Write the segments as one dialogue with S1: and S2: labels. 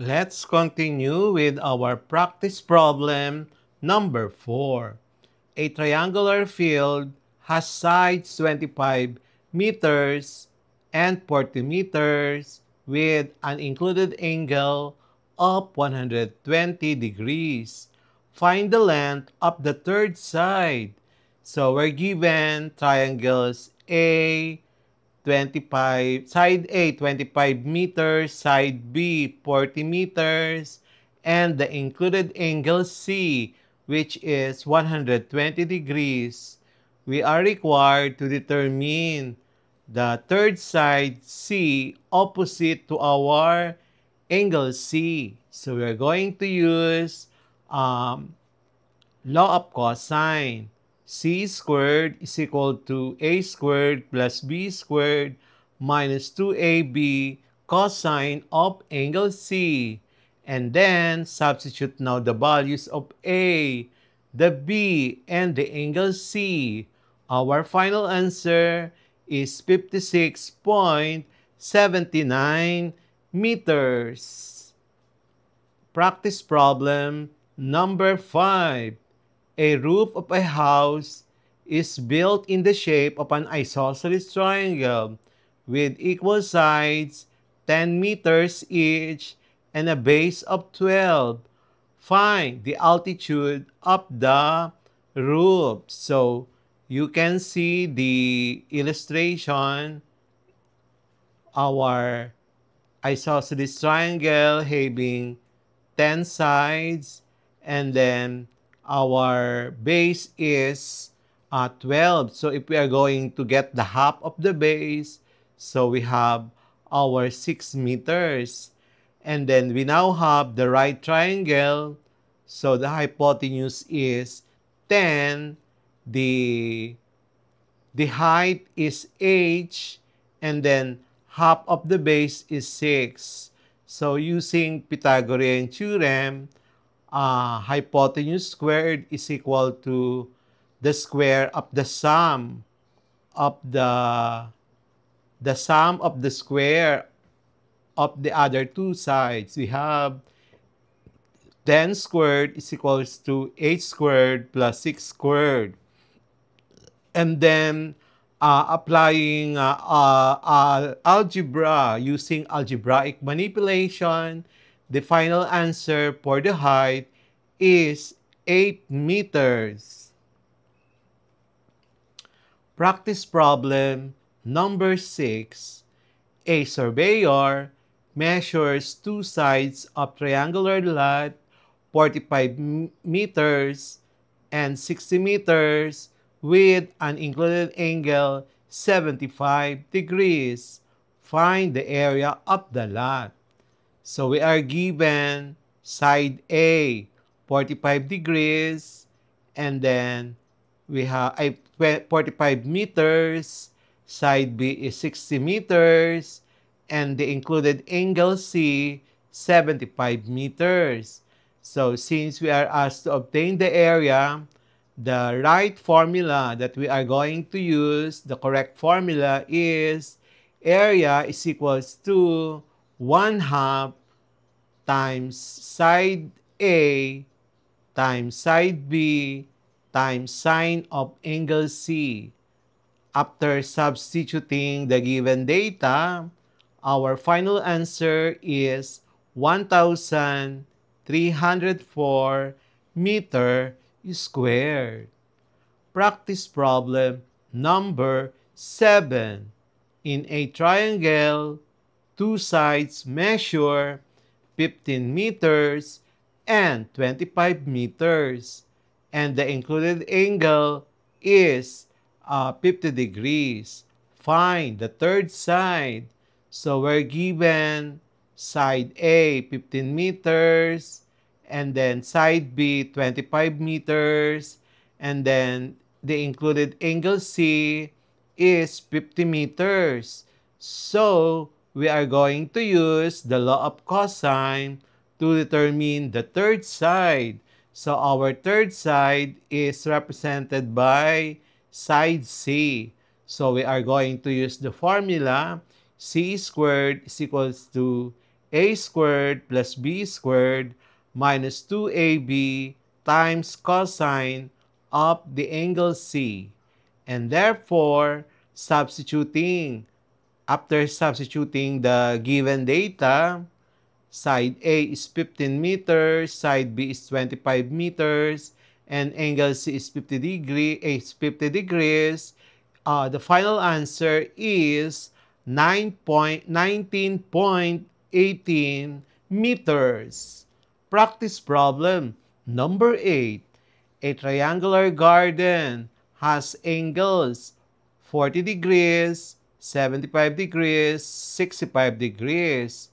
S1: Let's continue with our practice problem number 4. A triangular field has sides 25 meters and 40 meters with an included angle of 120 degrees. Find the length of the third side. So we're given triangles A, 25, side A 25 meters, side B 40 meters, and the included angle C, which is 120 degrees. We are required to determine the third side C opposite to our angle C. So we are going to use um, law of cosine. C squared is equal to A squared plus B squared minus 2AB cosine of angle C. And then substitute now the values of A, the B, and the angle C. Our final answer is 56.79 meters. Practice problem number 5. A roof of a house is built in the shape of an isosceles triangle with equal sides 10 meters each and a base of 12. Find the altitude of the roof. So you can see the illustration, our isosceles triangle having 10 sides, and then our base is 12. So if we are going to get the half of the base, so we have our 6 meters. And then we now have the right triangle. So the hypotenuse is 10. The height is h, and then half of the base is 6. So using Pythagorean theorem, hypotenuse squared is equal to the square of the sum of the sum of the square of the other two sides. We have 10 squared is equals to 8 squared plus 6 squared. And then applying algebra, using algebraic manipulation, the final answer for the height is 8 meters. Practice problem number 6. A surveyor measures two sides of triangular lot 45 meters and 60 meters with an included angle 75 degrees. Find the area of the lot. So we are given side A 45 degrees, and then we have 45 meters, side B is 60 meters, and the included angle C 75 meters. So since we are asked to obtain the area, the right formula that we are going to use, the correct formula is area is equals to 1/2 times side A times side B times sine of angle C. After substituting the given data, our final answer is 1,304 meter squared. Practice problem number 7. In a triangle, two sides measure 15 meters and 25 meters, and the included angle is 50 degrees. Find the third side. So we're given side A 15 meters, and then side B 25 meters, and then the included angle C is 50 meters. So we are going to use the law of cosine to determine the third side. So our third side is represented by side C. So we are going to use the formula C squared is equals to a squared plus b squared minus 2ab times cosine of the angle C. And therefore, after substituting the given data, side A is 15 meters, side B is 25 meters, and angle C is 50 degrees. The final answer is 19.18 meters. Practice problem number 8. A triangular garden has angles 40 degrees, 75 degrees, 65 degrees.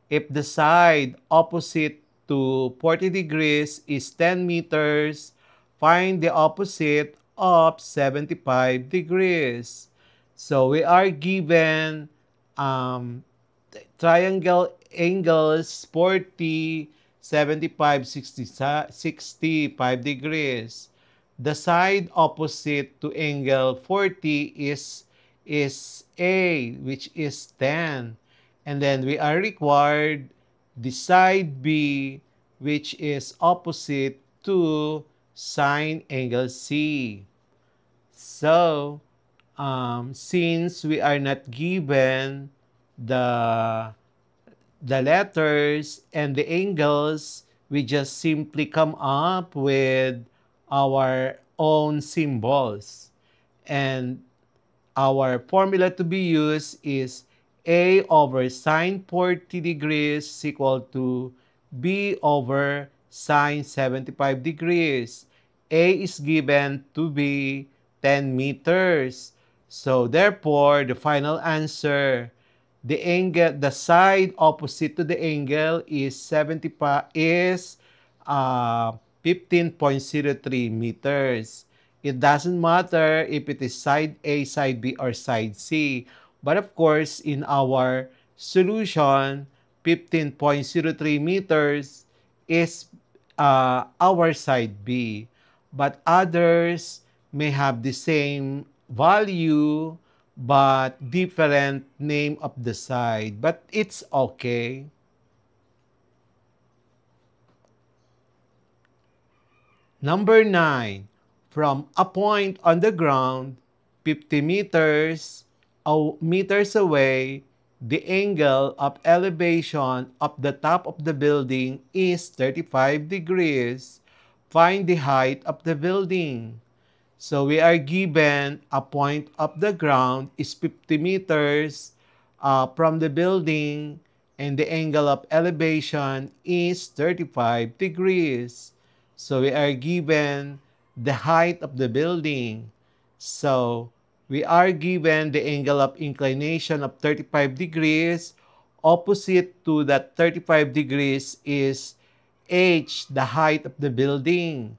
S1: If the side opposite to 40 degrees is 10 meters, find the opposite of 75 degrees. So we are given um, triangle angles 40, 75, 60, 65 degrees. The side opposite to angle 40 is A, which is 10. And then we are required the side B, which is opposite to sine angle C. So, since we are not given the letters and the angles, we just simply come up with our own symbols. And our formula to be used is A over sine 40 degrees is equal to B over sine 75 degrees. A is given to be 10 meters. So therefore, the final answer, the side opposite to the angle is 15.03 meters. It doesn't matter if it is side A, side B, or side C. But of course, in our solution, 15.03 meters is our side B. But others may have the same value but different name of the side. But it's okay. Number 9. From a point on the ground, 50 meters away, the angle of elevation of the top of the building is 35 degrees. Find the height of the building. So we are given a point of the ground is 50 meters from the building, and the angle of elevation is 35 degrees. So we are given the height of the building. So we are given the angle of inclination of 35 degrees. Opposite to that 35 degrees is h, the height of the building.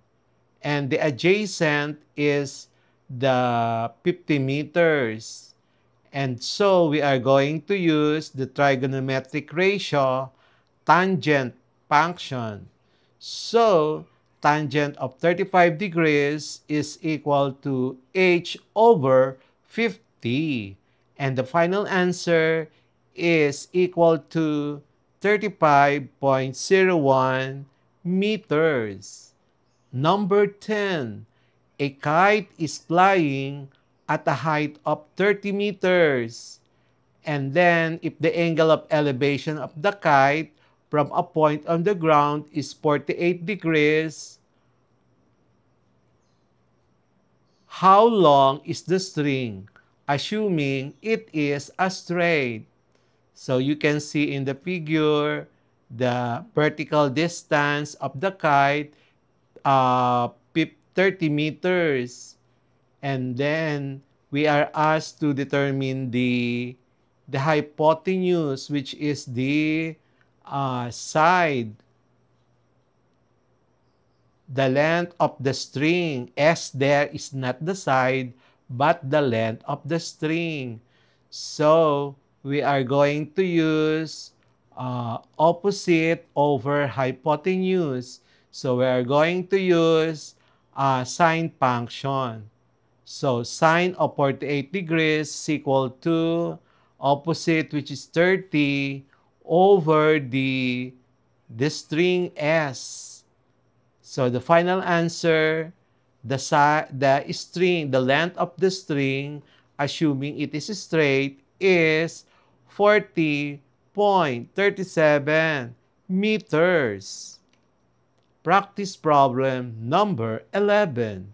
S1: And the adjacent is the 50 meters. And so we are going to use the trigonometric ratio tangent function. So tangent of 35 degrees is equal to h over 50. And the final answer is equal to 35.01 meters. Number 10. A kite is flying at a height of 30 meters. And then, if the angle of elevation of the kite from a point on the ground is 48 degrees, how long is the string? Assuming it is a straight. So you can see in the figure the vertical distance of the kite, 30 meters. And then we are asked to determine the hypotenuse, which is the side, the length of the string. S there is not the side, but the length of the string. So we are going to use opposite over hypotenuse. So we are going to use sine function. So sine of 48 degrees is equal to opposite, which is 30, over the string S. So the final answer, the length of the string, assuming it is straight, is 40.37 meters. Practice problem number 11.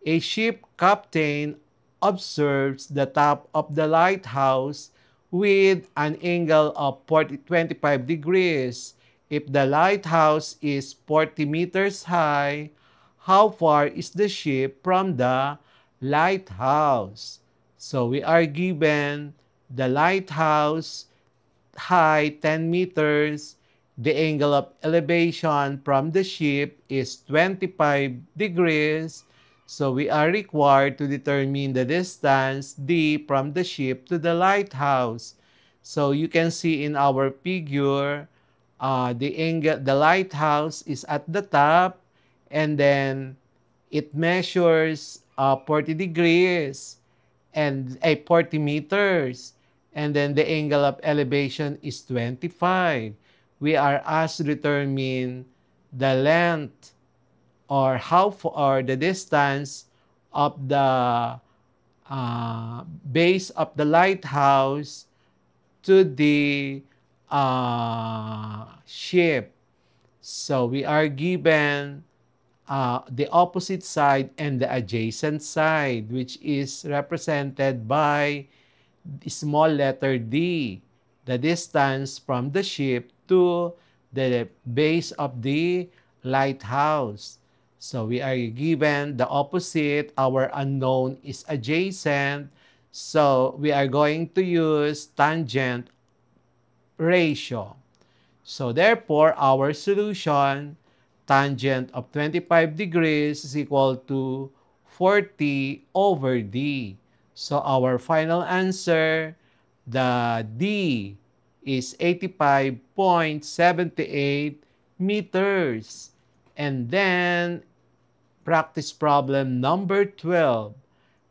S1: A ship captain observes the top of the lighthouse with an angle of 25 degrees. If the lighthouse is 40 meters high, how far is the ship from the lighthouse? So we are given the lighthouse height 10 meters. The angle of elevation from the ship is 25 degrees. So we are required to determine the distance d from the ship to the lighthouse. So you can see in our figure, the lighthouse is at the top, and then it measures 40 degrees and 40 meters, and then the angle of elevation is 25. We are asked to determine the length or how far, or the distance of the base of the lighthouse to the ship. So we are given the opposite side and the adjacent side, which is represented by the small letter D, the distance from the ship to the base of the lighthouse. So we are given the opposite. Our unknown is adjacent. So we are going to use tangent ratio. So therefore, our solution, tangent of 25 degrees is equal to 40 over D. So our final answer, the D, is 85.78 meters. And then, practice problem number 12.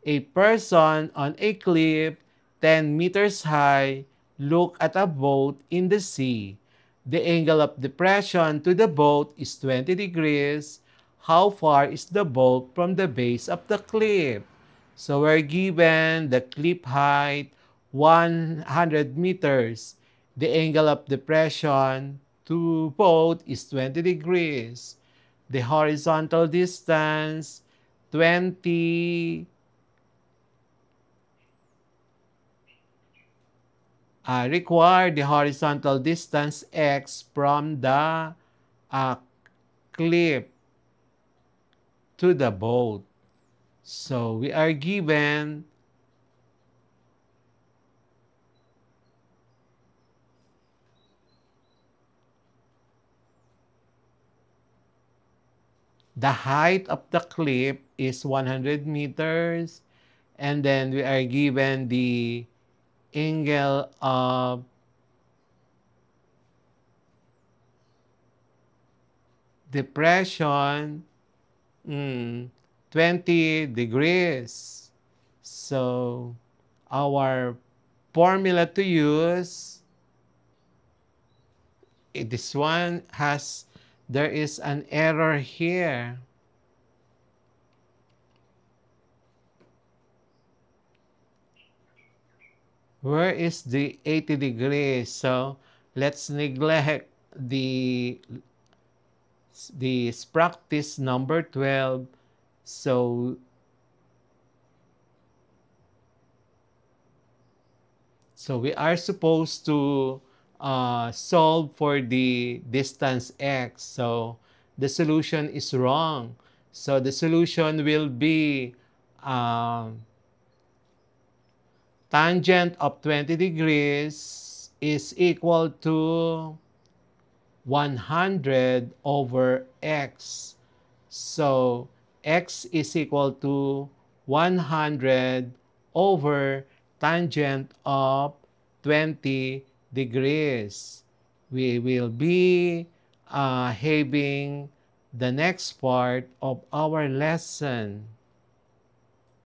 S1: A person on a cliff 10 meters high look at a boat in the sea. The angle of depression to the boat is 20 degrees. How far is the boat from the base of the cliff? So we're given the cliff height 100 meters. The angle of depression to boat is 20 degrees. The horizontal distance 20 require the horizontal distance x from the cliff to the boat. So we are given the height of the cliff is 100 meters, and then we are given the angle of depression 20 degrees. So our formula to use, this one has, there is an error here. Where is the 80 degrees? So let's neglect the practice number 12. So we are supposed to solve for the distance x. So the solution is wrong. So the solution will be tangent of 20 degrees is equal to 100 over x. So x is equal to 100 over tangent of 20 degrees. We will be having the next part of our lesson.